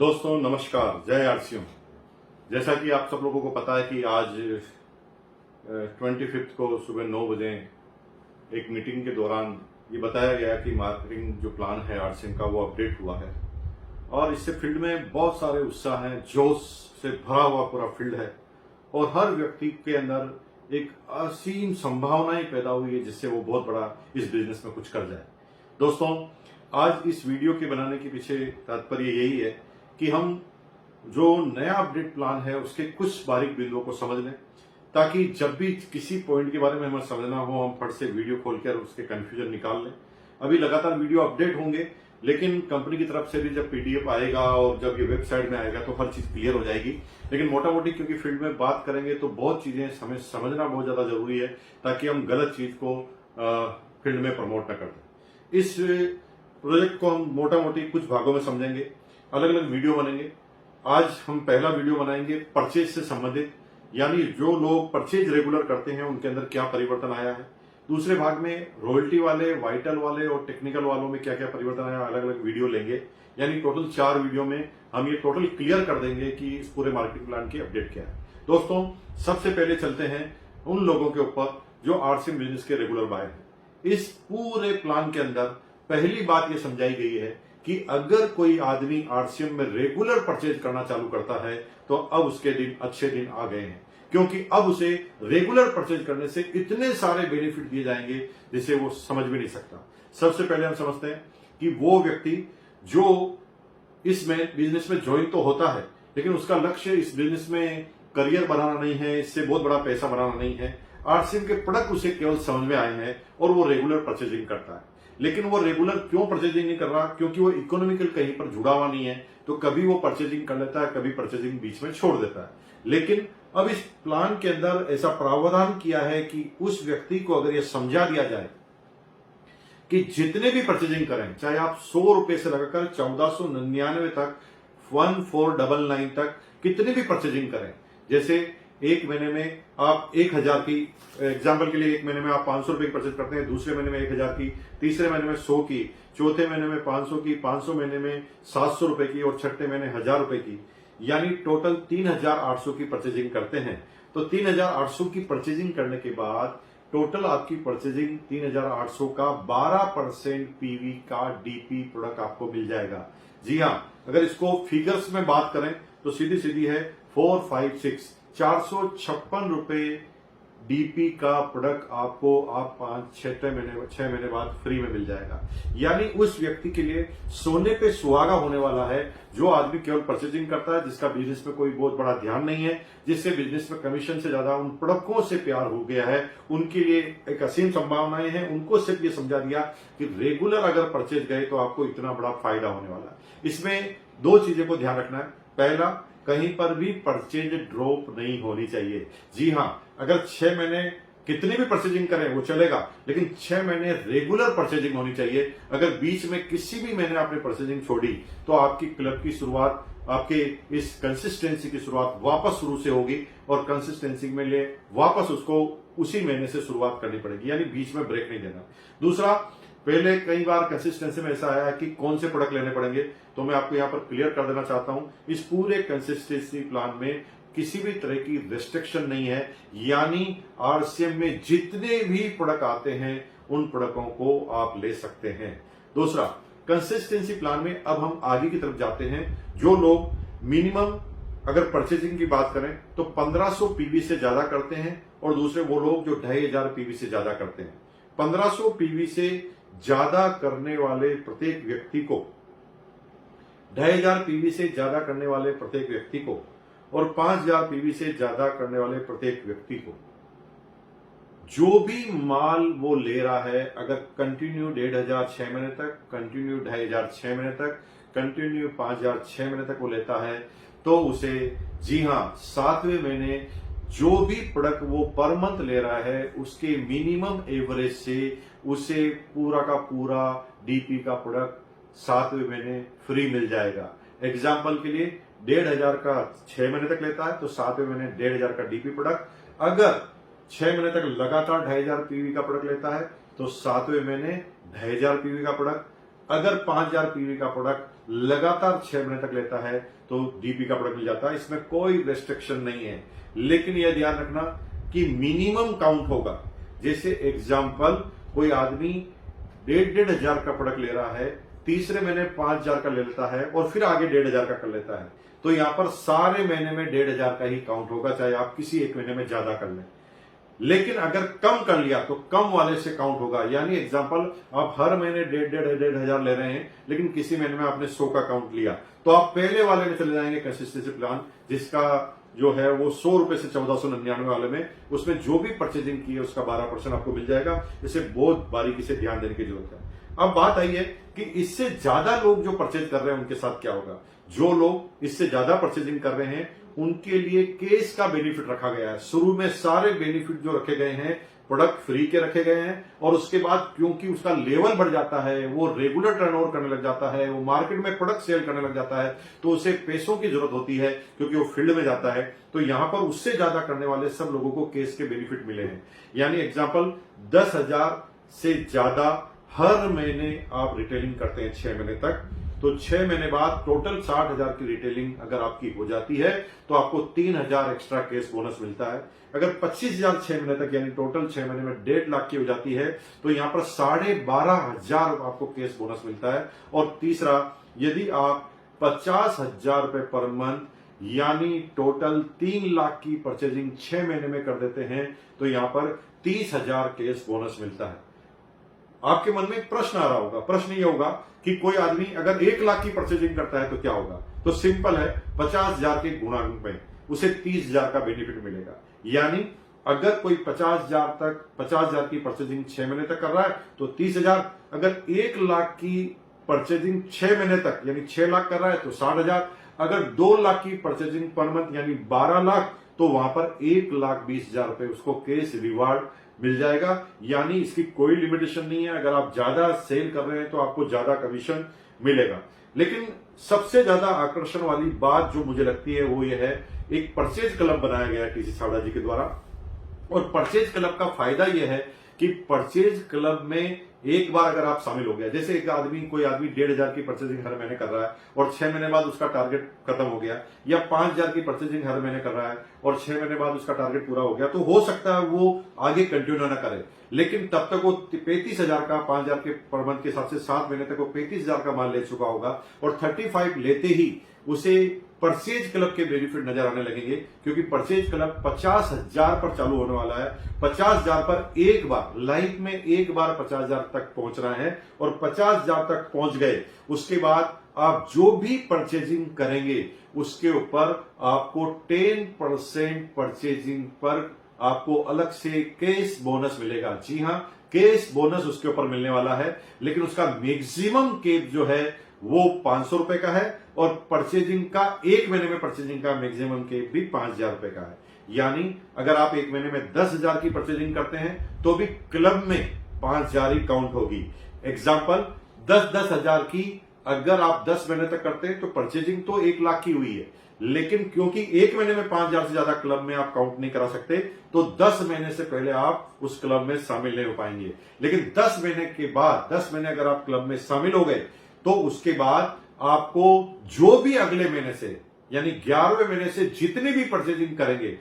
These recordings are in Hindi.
दोस्तों नमस्कार, जय आरसीएम। जैसा कि आप सब लोगों को पता है कि आज 25 को सुबह 9 बजे एक मीटिंग के दौरान ये बताया गया कि मार्केटिंग जो प्लान है आरसीएम का वो अपडेट हुआ है और इससे फील्ड में बहुत सारे उत्साह हैं, जोश से भरा हुआ पूरा फील्ड है और हर व्यक्ति के अंदर एक असीम संभावनाएं पैदा हुई है जिससे वो बहुत बड़ा इस बिजनेस में कुछ कर जाए। दोस्तों, आज इस वीडियो के बनाने के पीछे तात्पर्य यही है कि हम जो नया अपडेट प्लान है उसके कुछ बारीक बिंदुओं को समझ लें ताकि जब भी किसी पॉइंट के बारे में हमें समझना हो हम फट से वीडियो खोलकर उसके कंफ्यूजन निकाल लें। अभी लगातार वीडियो अपडेट होंगे, लेकिन कंपनी की तरफ से भी जब पीडीएफ आएगा और जब ये वेबसाइट में आएगा तो हर चीज क्लियर हो जाएगी। लेकिन मोटा मोटी क्योंकि फील्ड में बात करेंगे तो बहुत चीजें हमें समझना बहुत ज्यादा जरूरी है ताकि हम गलत चीज को फील्ड में प्रमोट न कर दें। इस प्रोजेक्ट को हम मोटा मोटी कुछ भागों में समझेंगे, अलग अलग वीडियो बनेंगे। आज हम पहला वीडियो बनाएंगे परचेज से संबंधित, यानी जो लोग परचेज रेगुलर करते हैं उनके अंदर क्या परिवर्तन आया है। दूसरे भाग में रॉयल्टी वाले, वाइटल वाले और टेक्निकल वालों में क्या क्या परिवर्तन आया, अलग अलग वीडियो लेंगे। यानी टोटल 4 वीडियो में हम ये टोटल क्लियर कर देंगे कि इस पूरे मार्केटिंग प्लान की अपडेट क्या है। दोस्तों, सबसे पहले चलते हैं उन लोगों के ऊपर जो आरसीएम बिजनेस के रेगुलर बायर हैं। इस पूरे प्लान के अंदर पहली बात यह समझाई गई है कि अगर कोई आदमी आरसीएम में रेगुलर परचेज करना चालू करता है तो अब उसके दिन अच्छे दिन आ गए हैं, क्योंकि अब उसे रेगुलर परचेज करने से इतने सारे बेनिफिट दिए जाएंगे जिसे वो समझ भी नहीं सकता। सबसे पहले हम समझते हैं कि वो व्यक्ति जो इसमें बिजनेस में ज्वाइन तो होता है लेकिन उसका लक्ष्य इस बिजनेस में करियर बनाना नहीं है, इससे बहुत बड़ा पैसा बनाना नहीं है। आरसीएम के प्रोडक्ट उसे केवल समझ में आए हैं और वो रेगुलर परचेजिंग करता है। लेकिन वो रेगुलर क्यों परचेजिंग नहीं कर रहा? क्योंकि वो इकोनॉमिकल कहीं पर जुड़ा हुआ नहीं है, तो कभी वो परचेजिंग कर लेता है, कभी परचेजिंग बीच में छोड़ देता है। लेकिन अब इस प्लान के अंदर ऐसा प्रावधान किया है कि उस व्यक्ति को अगर यह समझा दिया जाए कि जितने भी परचेजिंग करें, चाहे आप 100 रुपए से लगाकर 1499 तक 1499 तक कितने भी परचेजिंग करें, जैसे एक महीने में आप 1000 की, एग्जाम्पल के लिए एक महीने में आप 500 रुपए की परचेज करते हैं, दूसरे महीने में 1000 की, तीसरे महीने में 100 की, चौथे महीने में 500 की, 500 महीने में 700 रुपए की और छठे महीने 1000 रुपए की, यानी टोटल 3800 की परचेजिंग करते हैं। तो 3800 की परचेजिंग करने के बाद टोटल आपकी परचेजिंग 3800 का 12% पीवी का डीपी प्रोडक्ट आपको मिल जाएगा। जी हाँ, अगर इसको फिगर्स में बात करें तो सीधी सीधी है 456 456 रुपए डीपी का प्रोडक्ट आपको 6 महीने बाद फ्री में मिल जाएगा। यानी उस व्यक्ति के लिए सोने पे सुहागा होने वाला है जो आदमी केवल परचेजिंग करता है, जिसका बिजनेस में कोई बहुत बड़ा ध्यान नहीं है, जिससे बिजनेस में कमीशन से ज्यादा उन प्रोडक्टों से प्यार हो गया है। उनके लिए एक असीम संभावनाएं हैं। उनको सिर्फ ये समझा दिया कि रेगुलर अगर परचेज गए तो आपको इतना बड़ा फायदा होने वाला है। इसमें 2 चीजें को ध्यान रखना है। पहला, कहीं पर भी परचेज ड्रॉप नहीं होनी चाहिए। जी हाँ, अगर 6 महीने कितनी भी परचेजिंग करें वो चलेगा, लेकिन 6 महीने रेगुलर परचेजिंग होनी चाहिए। अगर बीच में किसी भी महीने आपने परचेजिंग छोड़ी तो आपकी क्लब की शुरुआत, आपके इस कंसिस्टेंसी की शुरुआत वापस शुरू से होगी और कंसिस्टेंसी में लिए वापस उसको उसी महीने से शुरुआत करनी पड़ेगी, यानी बीच में ब्रेक नहीं देना। दूसरा, पहले कई बार कंसिस्टेंसी में ऐसा आया कि कौन से प्रोडक्ट लेने पड़ेंगे, तो मैं आपको यहां पर क्लियर कर देना चाहता हूं, इस पूरे कंसिस्टेंसी प्लान में किसी भी तरह की रेस्ट्रिक्शन नहीं है। यानी आरसीएम में जितने भी प्रोडक्ट आते हैं उन प्रोडक्टों को आप ले सकते हैं। दूसरा, कंसिस्टेंसी प्लान में अब हम आगे की तरफ जाते हैं। जो लोग मिनिमम अगर परचेजिंग की बात करें तो 1500 पीवी से ज्यादा करते हैं और दूसरे वो लोग जो 2500 पीवी से ज्यादा करते हैं। 1500 पीवी से ज्यादा करने वाले प्रत्येक व्यक्ति को, 2500 पीवी से ज्यादा करने वाले प्रत्येक व्यक्ति को और 5000 पीवी से ज्यादा करने वाले प्रत्येक व्यक्ति को जो भी माल वो ले रहा है, अगर कंटिन्यू 1500 6 महीने तक, कंटिन्यू 2500 6 महीने तक, कंटिन्यू 5000 6 महीने तक वो लेता है, तो उसे, जी हाँ, 7वें महीने जो भी प्रोडक्ट वो पर मंथ ले रहा है उसके मिनिमम एवरेज से उसे पूरा का पूरा डीपी का प्रोडक्ट 7वें महीने फ्री मिल जाएगा। एग्जाम्पल के लिए 1500 का 6 महीने तक लेता है तो 7वें महीने 1500 का डीपी प्रोडक्ट, अगर 6 महीने तक लगातार 2500 पीवी का प्रोडक्ट लेता है तो 7वें महीने 2500 पीवी का प्रोडक्ट, अगर 5000 पीवी का प्रोडक्ट लगातार 6 महीने तक लेता है तो डीपी का प्रोडक्ट मिल जाता है। इसमें कोई रेस्ट्रिक्शन नहीं है, लेकिन यह ध्यान रखना कि मिनिमम काउंट होगा। जैसे एग्जाम्पल, कोई आदमी 1,500 का प्रोडक्ट ले रहा है, तीसरे महीने 5,000 का ले लेता है और फिर आगे 1,500 का कर लेता है, तो यहां पर सारे महीने में 1,500 का ही काउंट होगा, चाहे आप किसी एक महीने में ज्यादा कर लें। लेकिन अगर कम कर लिया तो कम वाले से काउंट होगा। यानी एग्जांपल, आप हर महीने 1,500 ले रहे हैं, लेकिन किसी महीने में आपने 100 का काउंट लिया, तो आप पहले वाले में चले जाएंगे कंसिस्टेंसी प्लान, जिसका जो है वो 100 रुपए से 1499 वाले में, उसमें जो भी परचेजिंग की है उसका 12% आपको मिल जाएगा। इसे बहुत बारीकी से ध्यान देने की जरूरत है। अब बात आई है कि इससे ज्यादा लोग जो परचेज कर रहे हैं उनके साथ क्या होगा। जो लोग इससे ज्यादा परचेजिंग कर रहे हैं उनके लिए केस का बेनिफिट रखा गया है। शुरू में सारे बेनिफिट जो रखे गए हैं प्रोडक्ट फ्री के रखे गए हैं, और उसके बाद क्योंकि उसका लेवल बढ़ जाता है, वो रेगुलर टर्नओवर करने लग जाता है, वो मार्केट में प्रोडक्ट सेल करने लग जाता है, तो उसे पैसों की जरूरत होती है क्योंकि वो फील्ड में जाता है। तो यहां पर उससे ज्यादा करने वाले सब लोगों को केस के बेनिफिट मिले हैं। यानी एग्जाम्पल, 10,000 से ज्यादा हर महीने आप रिटेलिंग करते हैं 6 महीने तक, तो 6 महीने बाद टोटल 60,000 की रिटेलिंग अगर आपकी हो जाती है तो आपको 3,000 एक्स्ट्रा केस बोनस मिलता है। अगर 25,000 6 महीने तक, यानी टोटल 6 महीने में 1.5 लाख की हो जाती है, तो यहां पर 12,500 आपको केस बोनस मिलता है। और तीसरा, यदि आप 50,000 रुपए पर मंथ, यानी टोटल 3 लाख की परचेजिंग 6 महीने में कर देते हैं, तो यहां पर 30,000 केस बोनस मिलता है। आपके मन में एक प्रश्न आ रहा होगा, प्रश्न ये होगा कि कोई आदमी अगर 1 लाख की परचेजिंग करता है तो क्या होगा। तो सिंपल है, 50,000 के गुणांक में उसे 30,000 का बेनिफिट मिलेगा। यानी अगर कोई 50,000 की परचेजिंग 6 महीने तक कर रहा है तो 30,000, अगर 1 लाख की परचेजिंग 6 महीने तक यानी 6 लाख कर रहा है तो 60,000, अगर 2 लाख की परचेजिंग पर मंथ यानी 12 लाख, तो वहां पर 1,20,000 रुपए उसको केस रिवार्ड मिल जाएगा। यानी इसकी कोई लिमिटेशन नहीं है, अगर आप ज्यादा सेल कर रहे हैं तो आपको ज्यादा कमीशन मिलेगा। लेकिन सबसे ज्यादा आकर्षण वाली बात जो मुझे लगती है वो ये है, एक परचेज क्लब बनाया गया है टीसी सावड़ा जी के द्वारा, और परचेज क्लब का फायदा यह है कि परचेज क्लब में एक बार अगर आप शामिल हो गया, जैसे कोई आदमी 1,500 की परचेजिंग हर महीने कर रहा है और 6 महीने बाद उसका टारगेट खत्म हो गया, या 5,000 की परचेजिंग हर महीने कर रहा है और 6 महीने बाद उसका टारगेट पूरा हो गया, तो हो सकता है वो आगे कंटिन्यू ना करे, लेकिन तब तक वो 35,000 का 5,000 के पर मंथ के हिसाब से 7 महीने तक वो 35,000 का माल ले चुका होगा, और 35 लेते ही उसे परचेज क्लब के बेनिफिट नजर आने लगेंगे, क्योंकि परचेज क्लब 50,000 पर चालू होने वाला है। 50,000 पर एक बार लाइफ में एक बार 50,000 तक पहुंचना है, और 50,000 तक पहुंच गए उसके बाद आप जो भी परचेजिंग करेंगे उसके ऊपर आपको 10% परचेजिंग पर आपको अलग से केस बोनस मिलेगा। जी हां, केस बोनस उसके ऊपर मिलने वाला है, लेकिन उसका मैक्सिमम केस जो है वो 500 रुपए का है, और परचेजिंग का एक महीने में परचेजिंग का मैक्सिमम केस भी 5,000 रुपए का है। यानी अगर आप एक महीने में 10,000 की परचेजिंग करते हैं तो भी क्लब में 5,000 ही काउंट होगी। एग्जाम्पल, 10,000 की अगर आप 10 महीने तक करते हैं तो परचेजिंग तो 1 लाख की हुई है, लेकिन क्योंकि एक महीने में 5,000 से ज्यादा क्लब में आप काउंट नहीं करा सकते, तो 10 महीने से पहले आप उस क्लब में शामिल नहीं हो पाएंगे। लेकिन 10 महीने के बाद, 10 महीने अगर आप क्लब में शामिल हो गए तो उसके बाद आपको जो भी अगले महीने से यानी 11वें महीने से जितनी भी परचेजिंग करेंगे,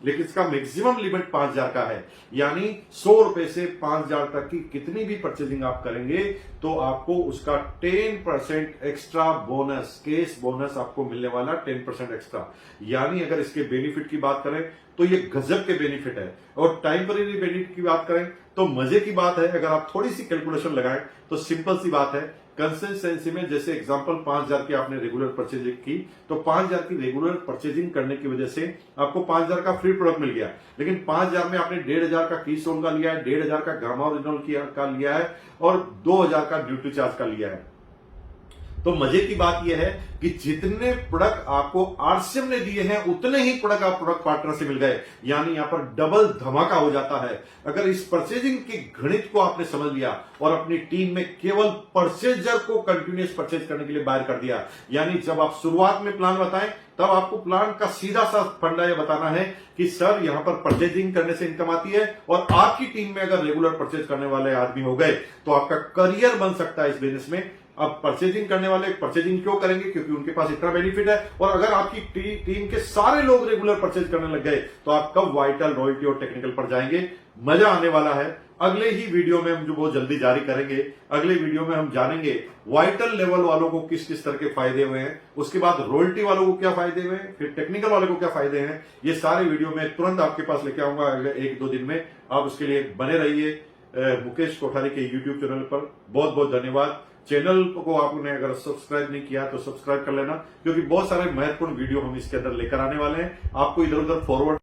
लेकिन इसका मैक्सिमम लिमिट 5,000 का है, यानी 100 रुपए से 5,000 तक की कितनी भी परचेजिंग आप करेंगे तो आपको उसका 10% एक्स्ट्रा बोनस, केस बोनस आपको मिलने वाला 10% एक्स्ट्रा। यानी अगर इसके बेनिफिट की बात करें तो ये गजब के बेनिफिट है। और टाइमपरेरी बेनिफिट की बात करें तो मजे की बात है, अगर आप थोड़ी सी कैलकुलेशन लगाएं तो सिंपल सी बात है, कंसिस्टेंसी में जैसे एग्जांपल 5,000 की आपने रेगुलर परचेजिंग की, तो 5,000 की रेगुलर परचेजिंग करने की वजह से आपको 5,000 का फ्री प्रोडक्ट मिल गया, लेकिन 5,000 में आपने 1,500 का कीस्टोन का लिया है, 1,500 का गामा ओरिजिनल का लिया है, और 2,000 का ड्यूटी चार्ज का लिया है। तो मजे की बात यह है कि जितने प्रोडक्ट आपको आरसीएम ने दिए हैं उतने ही प्रोडक्ट आप प्रोडक्ट पार्टनर से मिल गए, यानी यहां पर डबल धमाका हो जाता है। अगर इस परचेजिंग की गणित को आपने समझ लिया और अपनी टीम में केवल परचेजर को कंटिन्यूस परचेज करने के लिए बाहर कर दिया, यानी जब आप शुरुआत में प्लान बताएं तब आपको प्लान का सीधा सा फंडा यह बताना है कि सर यहां पर परचेजिंग करने से इनकम आती है, और आपकी टीम में अगर रेगुलर परचेज करने वाले आदमी हो गए तो आपका करियर बन सकता है इस बिजनेस में। अब परचेजिंग करने वाले परचेजिंग क्यों करेंगे? क्योंकि उनके पास इतना बेनिफिट है। और अगर आपकी टीम के सारे लोग रेगुलर परचेज करने लग गए तो आप कब वाइटल, रॉयल्टी और टेक्निकल पर जाएंगे? मजा आने वाला है। अगले ही वीडियो में हम जो बहुत जल्दी जारी करेंगे, अगले वीडियो में हम जानेंगे वाइटल लेवल वालों को किस किस तरह के फायदे हुए हैं, उसके बाद रॉयल्टी वालों को क्या फायदे हुए हैं, फिर टेक्निकल वाले को क्या फायदे हैं। ये सारे वीडियो में तुरंत आपके पास लेके आऊंगा अगले 1-2 दिन में। आप उसके लिए बने रहिए मुकेश कोठारी के यूट्यूब चैनल पर। बहुत बहुत धन्यवाद। चैनल को आपने अगर सब्सक्राइब नहीं किया तो सब्सक्राइब कर लेना, क्योंकि बहुत सारे महत्वपूर्ण वीडियो हम इसके अंदर लेकर आने वाले हैं। आपको इधर उधर फॉरवर्ड